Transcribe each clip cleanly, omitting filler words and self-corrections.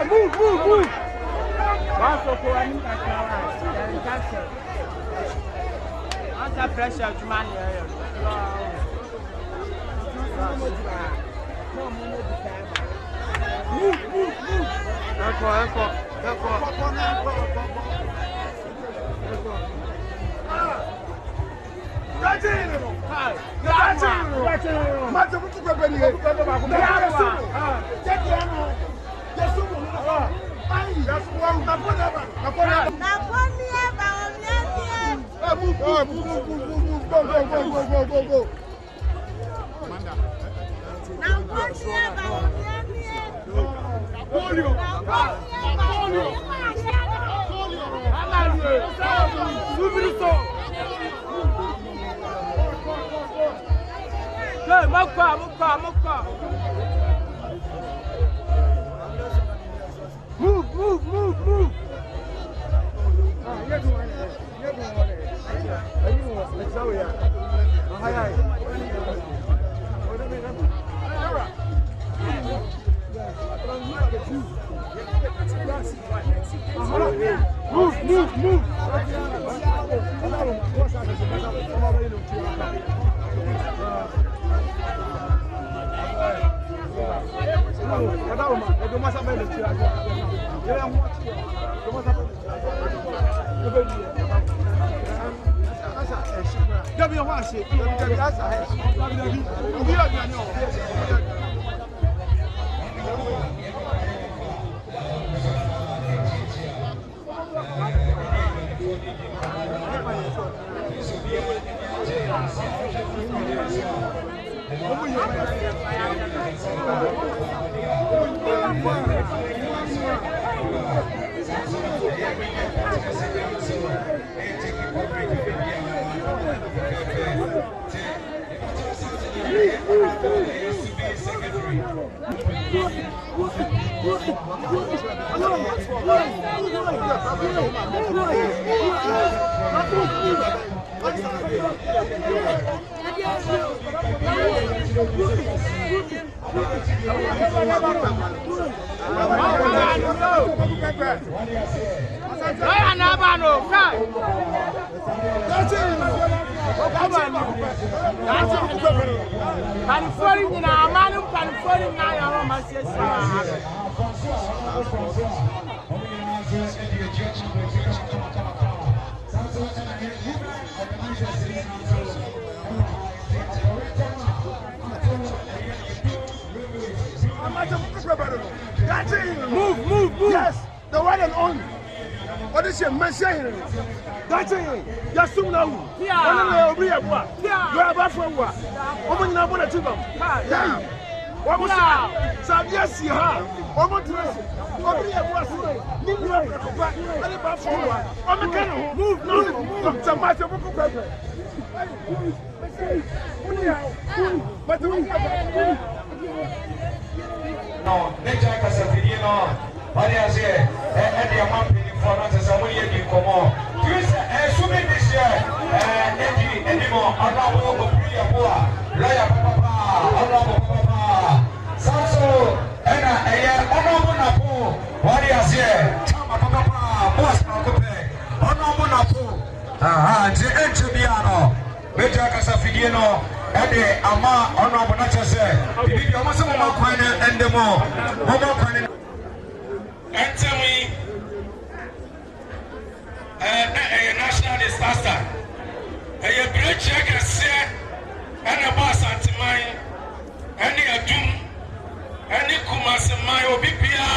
Move. Under pressure to man. Move. Move. Yes, the one and only. What is your message? That's it. Just soon now. Yeah. We have what? Yeah. You have a friend. What? Woman, I want to do them. Yeah. What was that? So, yes, you have. What was that? What we have was you have a back. What about for what? I'm a kind of move. No. Some matter of paper. But no, nature has a video. What is it? And the amount for not as a way you come on. You say, assuming this year, anymore, I'm not going to be a boy. Lawyer Papa, Papa, Sanso, and Honorable NAPO. What is it? Chama Papa, Boss Nacope, Honorable NAPO. The Engineer, Major Casafigino. Ede ama ono abona chese bibi omo se mo kwan ende mo kwan entemi national disaster great check ase ene boss antiman ene adum ene kumaseman obi bia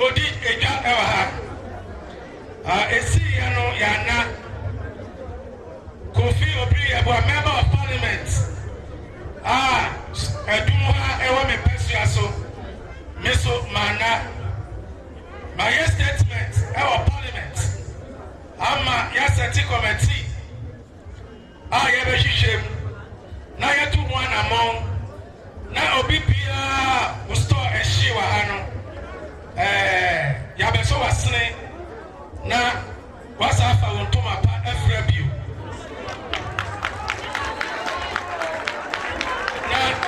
odi eja ewa ha esi no yana Kofi Obi a member of Parliament. Edumwa ewa me pesuaso. Meso mana. My statement ewa Parliament. Ama ya senti committee. Yebe shishem. Na yetu mwana mong. Na obi pia usto eshi wa hano. Yabe so wasne. Na wasafa untuma pa efrebiu.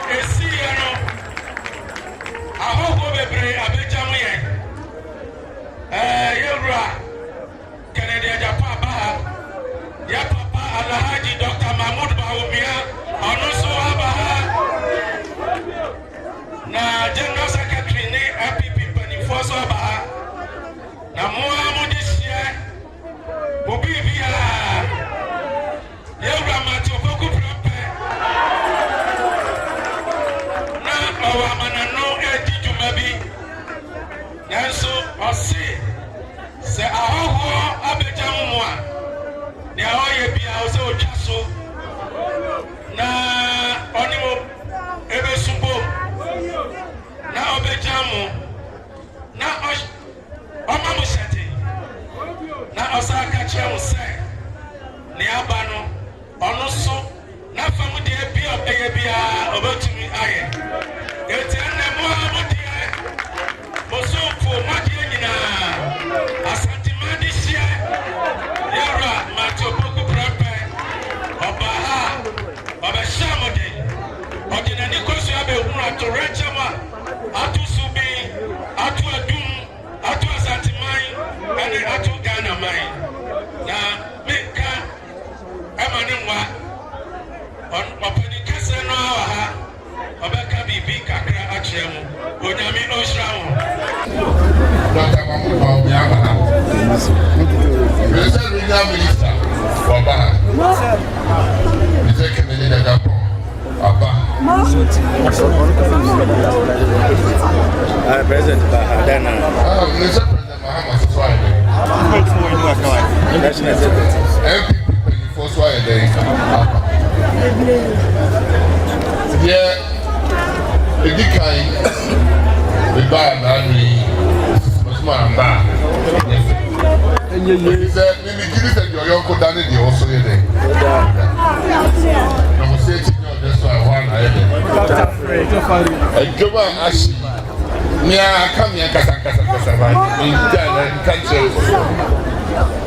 Esi yano aho go bebre abejamu yen ɔse sɛ ahɔhoɔ abɛgya mo a nea ɔyɛ bia wo sɛ ɔtwa so na ɔne mo ɛbɛsu bom na ɔbɛgya mo na ɔma mo hyɛte na ɔsa ka kyerɛ mo sɛ nea aba no ɔno so na fa mo deɛ bia ɛyɛ biara ɔbɛtumi ayɛ ɛti ɛnɛ mo a mo deɛ mo somfo mo adeɛ nyinaa asantema de hyɛ yɛwura matopoko prɛpɛ ɔba ha ɔbɛhyɛ mo de ɔde n'ani kɔ so abɛhunu atorɛkyɛ mu a ato so bi ato adum ato asanteman ɛne ato ghana man na menka ɛma ne nwa ɔpani kɛsɛ no a wɔ ha ɔbɛka biribi kakra akyerɛ mu onyame ɔhyira wo Dr. Mahmoud Bawumia President Regional Minister Waba His Excellency Dagapo Abba President Bahadana Mr. President Mahama Swahili National Secretary MPP for Swahili Abba Dear Edikai Biba Nani Mamba. He said, Mimi, give us your young Kodani, the also here. I'm saying, that's why I want to Juba Ashi. Mia, come here, Casacasa, in country.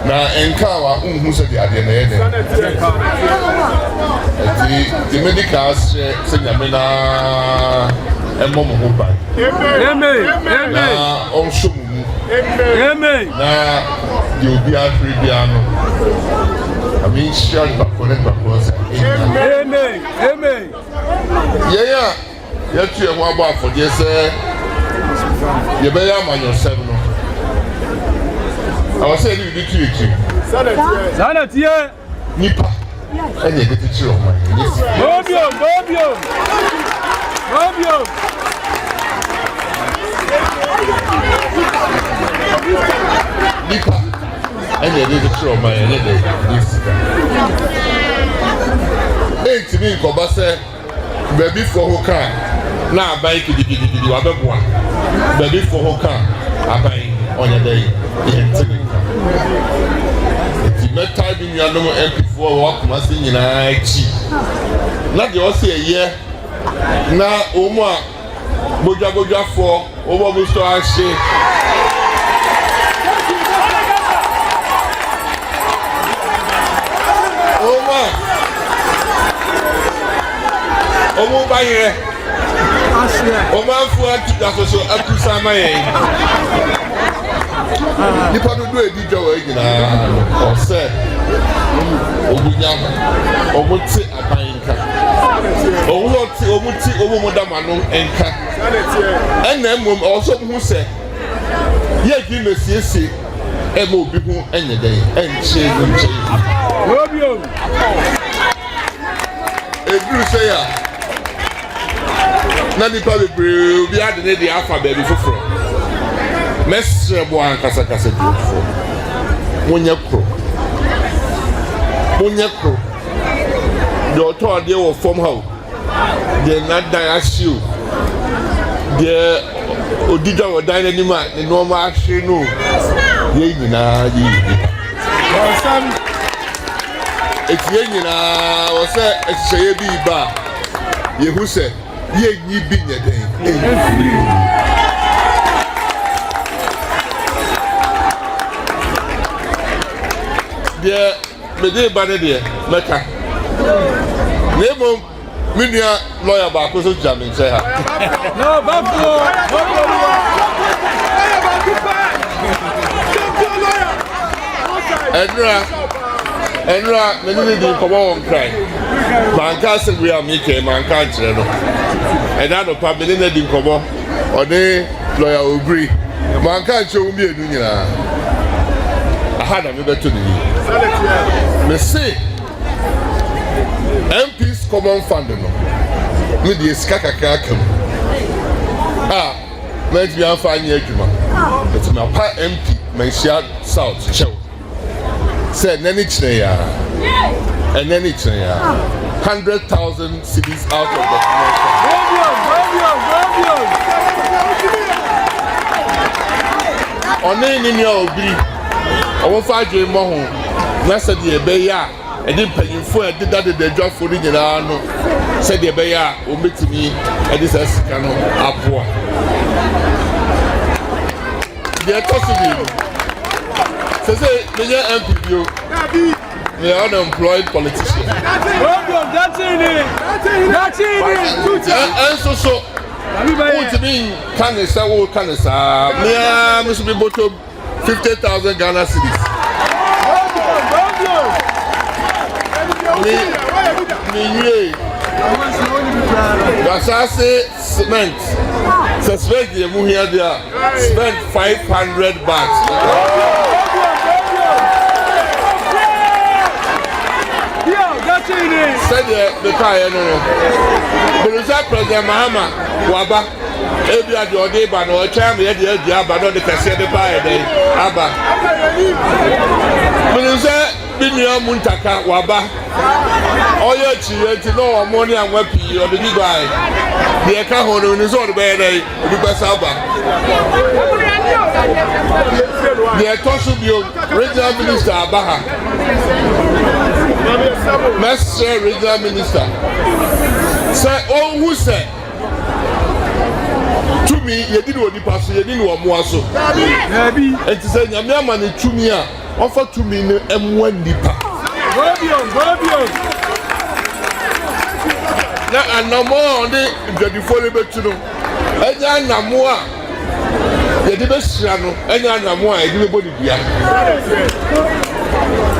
Now, Enkawa, who said the idea. The medical said, Yamina. Momo Hopa. Amen. Also, amen. Now, you'll be at Ribiano. I mean, shut up for them. Amen. Amen. Yeah. Yet you have one for this. You better man yourself. I was saying you did you. Sanet, yeah. Nipa. And you did it, you. Bobio. Robio! Nipa, and they did the show my day. Hey, to me, Kobase, baby for Hoka, now bike the other one. Baby for Hoka, I buy on a day. It's not typing your number MP4 walk, must in your cheap. Not the also a year. Na omo boja for owo bo so ase omo bayire omo afu atu asoso akusa mayen nipa do edijo wa gina o se obunya omuti abayinka omuti omudamano enka ena mom also hu se ye gi mesiesie e mo bi hu enye den enche nche obio ebru se ya na nipa bebre obi ade ne de afa baby foforo mesre bo an kasa di foforo munya kro the authority of from how the not diasio the odija or dynama the normal action no ye nyina yi some it's ye nyina o say ehye bi ba ye hu say ye nyi bi nyeden the mede ba ne de meka Nemo Minia lawyer back was jamming. No, Enra, many didn't come on cry. Manka said we are making Manka, and I don't probably didn't come on, or they lawyer agree. Manka show me a union. I had a member to the say. MP's common fund no me the skaka kakam Let me find you, it's my part MP, my share South Show. Said, Nenich, and then it's 100,000 cities out of the on any new be over 5 years more. Nasa the Beya, and then paying for it, did that the job for the General said the Beya will meet me at this Cano Apua. They are possible. So say, the MPU. The unemployed politician. That's in it. And so, what you mean? Canessa, me, must be bottom 50,000 Ghana cedis. That's I say cement. Suspect the Muhia there spent 500 bags. Said the car, no. But it's a President Mahama, Waba, every other day, but no time, the idea, but not the Cassette Fire day. Abba. But it's a Binia Muntaka, Waba. All your children to know money and weapon or the Dubai. The account on his own bed, the best Abba. The Atosu Regional Minister Abaha. Master Regional Minister. Say, oh, who said to me, you didn't want the pastor, you didn't want more so. And to say, Yamman to me, offer to me M1 Nipa. Now, and no more on the 24 to know. And I know more. The best channel, and I know more. I do body beer.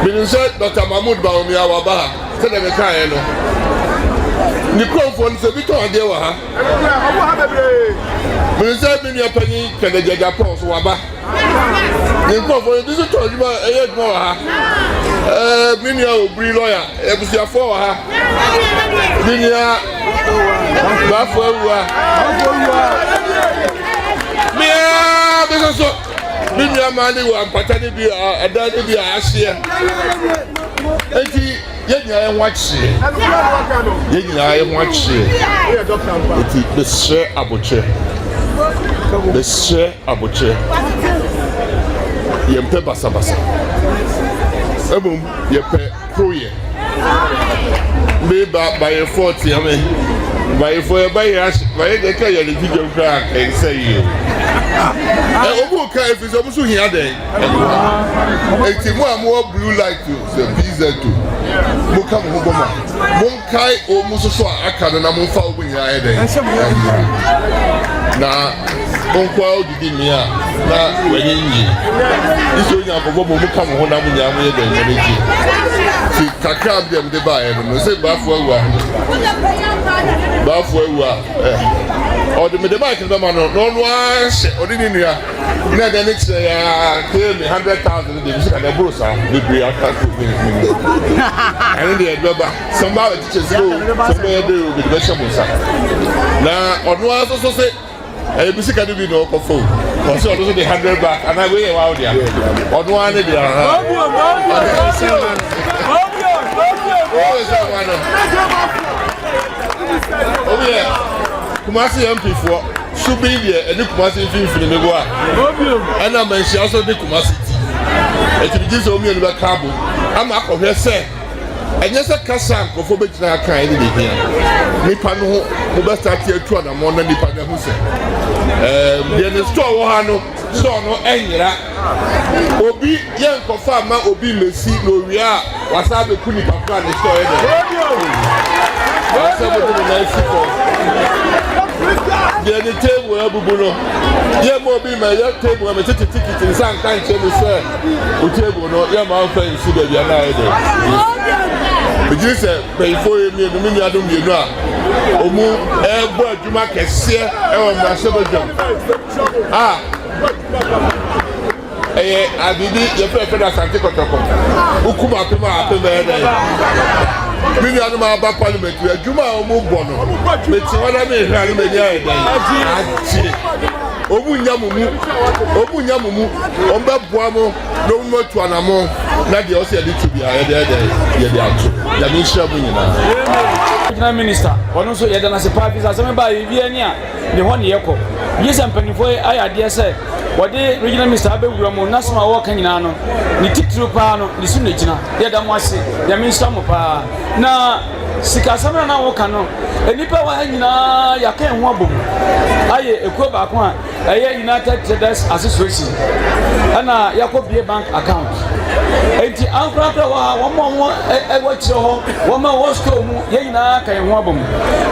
Minister Dr. Mahmoud Baumia Waba, said the kind of the microphone is a bit on the Waha. Minister Minia Penny can the Japan Waba. The microphone is a told you a year more. Minia will be lawyer, it was your for her. Minia Bafua. Mia, because Minia Mani and Patani a daddy be a year. And I watch it. I watch it. The share abuche. The share abuche. Yempe basabasa. Ebum yepe proye. Me by a 40, I mean. By for a bias, by the carrier the video crack and say you. If it's also here, then it's more blue light to the PZ too. Mukam Hoboma. Monkai or Musso Akan and I'm following your head. Now, Bonqua did me now when you this way up for Mukam Honam. Kakab them the buy and say Bafua. Or the Medabak of the man, no one, or didn't you? The next clear me 100,000 and the Brusa, the Bria and the somebody teaches you, somebody do with the vegetables. Now, on one also say, I be can be no phone. Also, the 100 back, and I weigh out there. On one, they are. Oh, yeah. Kumasi MP4 should be there and the Kumasi film for the Megoa. And I'm also the Kumasi. It is only in the cabo. I'm a of her say. And yes, a Kassam for Betina kind of here. Nipano, who best start here to the morning, Nipana Huse. The store Wahano, so no Engra. Obi, young Kofama, Obi, Messi, no, we are. What's up, the Kunipaka, the store. What's up with the nice people? The table, Abubuno. Yeah, more be my table, I'm a ticket in some kind of sir. Who table, no, yeah, my friend, see that you're not. But you said, pay for me, the minute I don't you know. Omu, air, you might see, my silver jump. Ah, I did your friend as I take a talk. Ukuma, Many of them are about Parliamentary. Juma or Mubono. But what I mean, omunya mumu ombe boamo no mo to anamo na de o se de to bia ye de ato ya mi hia mu nyina regional minister ono so ye de na se pa visa se me ba bi ani a ne ho ne yeko ye se mpanifo ayade se wode regional minister abewura mo nasoma wo kan nyina no ni titru pa no ni su ne gina ye da mo ase ya mi hia mo pa na sika samana na wo kan no enipa wa nyina ya kan ho abom aye ekuo ba ko a United Traders Association ana Yakobie bank account enti ankra wa wo chire ho wo ma wo store mu ye nyina kan ho abom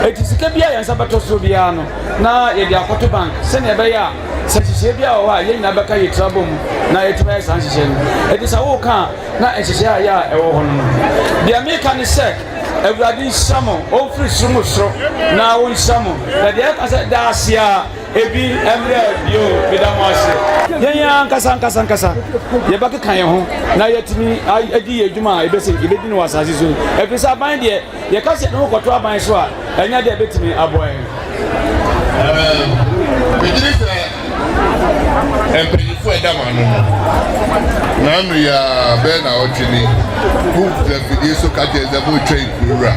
enti sika bia ya nsabato so bia no na ye dia akoto bank se ne be ya sahihye bia wa ye nyina beka ye trabo mu na ye tuma sahihye no enti sa wo kan na ehihye ya ewo ho no bia me kan se Everybody samo, all free sumo na on samo. Na dia kasa dasia ebi emre bio bidamase. Yenya kasa. Ye ba kan ye ho na yetimi adi adwuma ebese ebedi no wasase so. Efisa ban de ye kasa no koto aban so a enya de betimi aboy. Empirifo edamanu nanu ya be na ochini book the video so ka je ze bo train kura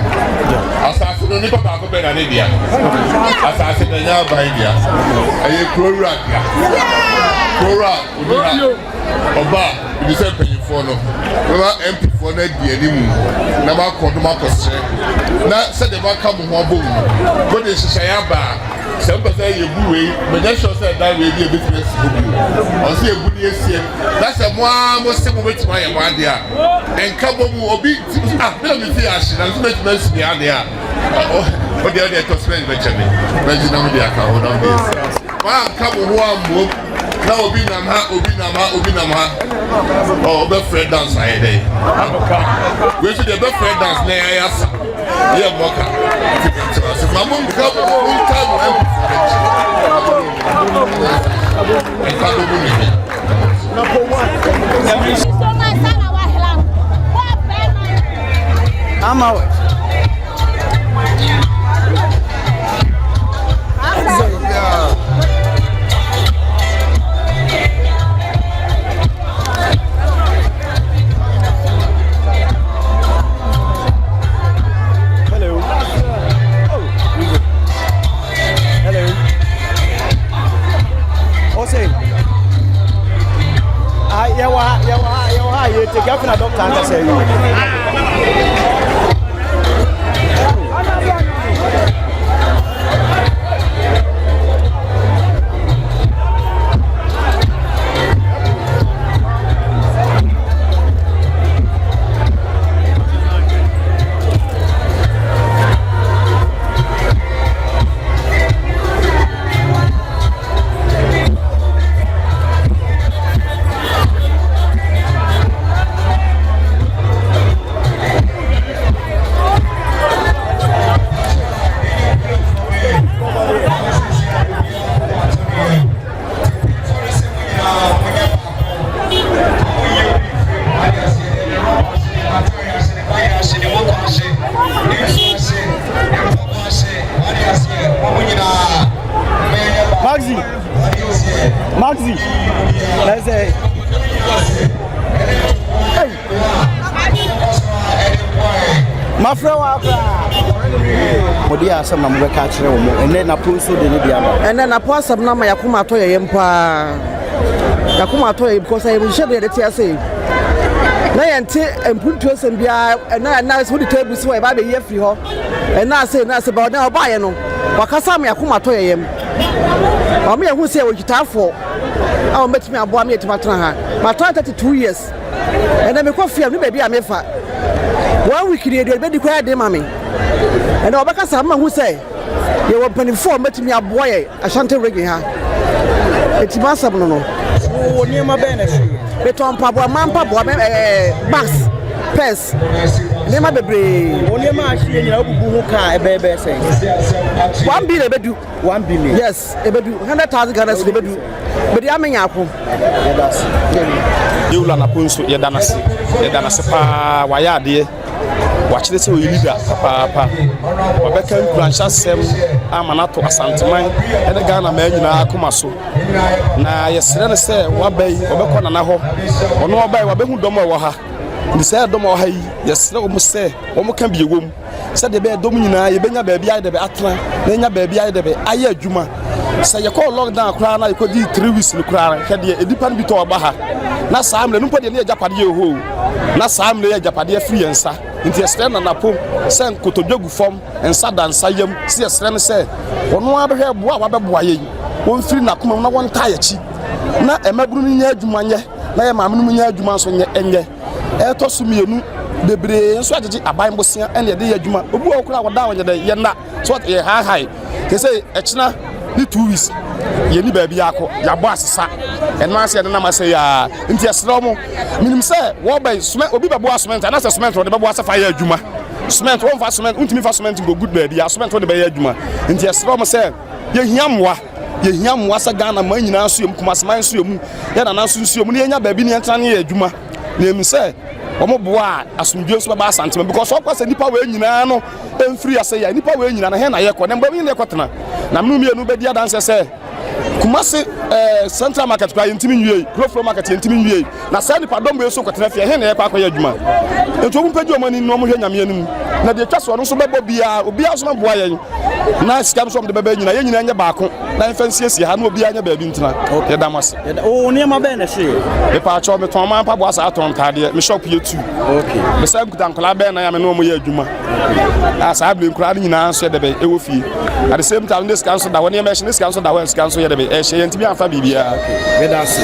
asase no ni papa ko be na ne dia asase na nya ba dia aye kura dia oba ni se empirifo no ba empirifo na dia ni mu na ba ko do ma ko se na se de ba ka mo ho abom go de hihya ya ba Semper say you buwe, but just show that that will be a business. Or see a good year. That's a more simple way to my idea. And Cabo will be let me see as and make mess the idea. But the other to spend Benjamin. Benjamin, the account on this. One Cabo who are moved. Now Obinama. Oh, best friend dance I day. We should have best friend dance near us. Yeah, Moka. My mom become one time. I'm out. The governor doctor and say Maxi. Let's say. My friend, Modia, some number catching and then I pull so the Nibiano. And then I pass some number Yakuma to Yempa Yakuma to because I will share the TSA. And put to us and be and nice with the table so I buy the year for her. And I say, about now buy no. Wakasami Yakuma to Yem. I mean, who say what you have for? I'll make me a boy to my trana. My 32 years. And then because fear me, baby, I'm a fat. 1 week, they made the quiet, mammy. And I'll back us someone who say, you were penny for making me a boy, I shan't rigging her. It's massive, no. Oh, near my benefit. Beton Papa, Mampa, Bass, Pest. Never be brave. Only my who can a baby say 1 billion, bedu 1 billion. Yes, a bedu 100,000 Ghana bedu. But the Aming Apple. You learn a punch, Yadanasi, Yadanasipa, Waya, dear. wakyerɛ sɛ ɔyɛ leader papaapa ɔbɛka nkuranhyɛsɛm ama no ato asanteman ɛne Ghana maa nyinaa akoma so na yɛsrɛ no sɛ waba yi ɔbɛkɔ nana hɔ ɔno ɔba yi wabɛhu dɔm a ɛwɔ ha nti sɛ dɔm a ɛwɔ ha yi yɛsrɛ wɔn sɛ wɔn ka bi ɛwɔ mu sɛdeɛ bɛyɛ dɔm nyinaa yɛbɛnya baabi ayɛ dɛ bɛ atena na ɛnya baabi ayɛ dɛ bɛ ayɛ adwuma sɛ yɛkɔ lockdown koraa na yɛkɔdi 3 weeks no koraa hwɛ deɛ ɛdipa no bi tɔ ɔba ha na saa mmerɛ no mpo deɛ ne yɛ agyapadeɛ ɛhɔ na saa mmerɛ yɛ agyapadeɛ firi yɛn nsa nti yɛsrɛ na NAPO sɛ nkotodwe gu fam nsa da nsa yam si yɛsrɛ no sɛ ɔno abɛhwɛ boa a wabɛboa yɛn wɔmfiri n'akoma mu na wɔntaa yɛkyi na ɛmabunu no nyɛ adwuma nyɛ na yɛ maame no mu nyɛ adwuma nso nyɛ ɛtɔ so mmienu bebree nso agyegye aban bosia ɛne yɛde yɛ adwuma obi wɔ kora wɔda wɔnyɛ dɛ yɛnna so yɛ haahai te sɛ ɛkyena ne 2 weeks yɛni baabi akɔ yɛabɔ asesa ɛno ase yɛde nam asɛ yɛa nti yɛserɛ mo menim sɛ wɔbɛn obi bɛboa cement anasɛ cement wɔde bɛboa sɛ fa yɛ adwuma cement wɔmfa cement wontumi fa cement nkɔ good baabi a cement wɔde bɛyɛ adwuma nti yɛserɛ mo sɛ yɛhia mmoa sɛ Ghana ma nyinaa nso yɛm kumaseman nso yɛmu yɛnana nso nso yɛmu ne yɛnya baabi ne yɛntena ne yɛ adwuma na ɛmu sɛ wɔn boa asomdwe nso bɛba asantema because ɔkɔ sɛ nipa wɔ nyinaa no ɛmfiri ase yɛ nipa wɔ nyinaa na hɛn na yɛkɔ na mbɔ ne yɛkɔ tena na menu mienu bɛdi adanse sɛ Kumasi Central Market kwa yɛntimi nwie Groflo Market yɛntimi nwie na saa nipa dɔm bɛ so kɔtena fie hɛn na yɛkɔ akɔyɛ adwuma etu ɔmo mpɛgye ɔmo ani no ɔmo hwɛ nyame anim na deɛ twa so ɔno nso bɛbɔ obiara nso boa yɛn na sika nso ɔmo de bɛbɛ nyina yɛn nyina nyɛ baako na yɛmfa nsiesie ha na obiara nyɛ baabi ntena yɛda mo ase o nneɛma bɛn na hye mepa atwa me tɔn man pa boa saa atɔn ntadeɛ me shop yɛ tu okay me sɛ nkuta nkɔla bɛn na ya me no ɔmo yɛ adwuma a saa blen kura ne nyinaa nso yɛ dɛbɛ ɛwɔ fie at the same time this council da wɔn yɛ this council da wɔn council yɛ dɛbɛ ɛhyɛ yɛn tibi anfa biribiara vedase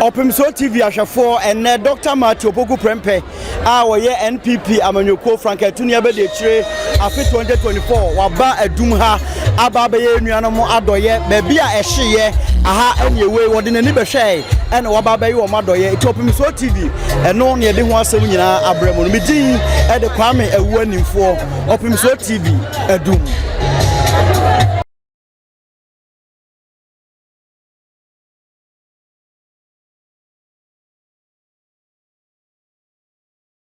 Opemsuo TV ahwɛfoɔ ɛnɛ Dr. Matthew Opoku Prempeh a wɔyɛ NPP amanyɔkuo Franketuni abɛde akyire afe 2024 waba adum ha aba bɛyɛ nnuanom adɔyɛ baabi a ɛhyeyɛ aha ɛne ewe wɔde n'ani bɛhwɛ ɛna waba bɛyɛ wɔn adɔyɛ eti Opemsuo TV ɛno ne yɛde ho asɛm nyinaa abrɛ mu no medin ɛde Kwame Awuo Nimfoɔ Opemsuo TV adum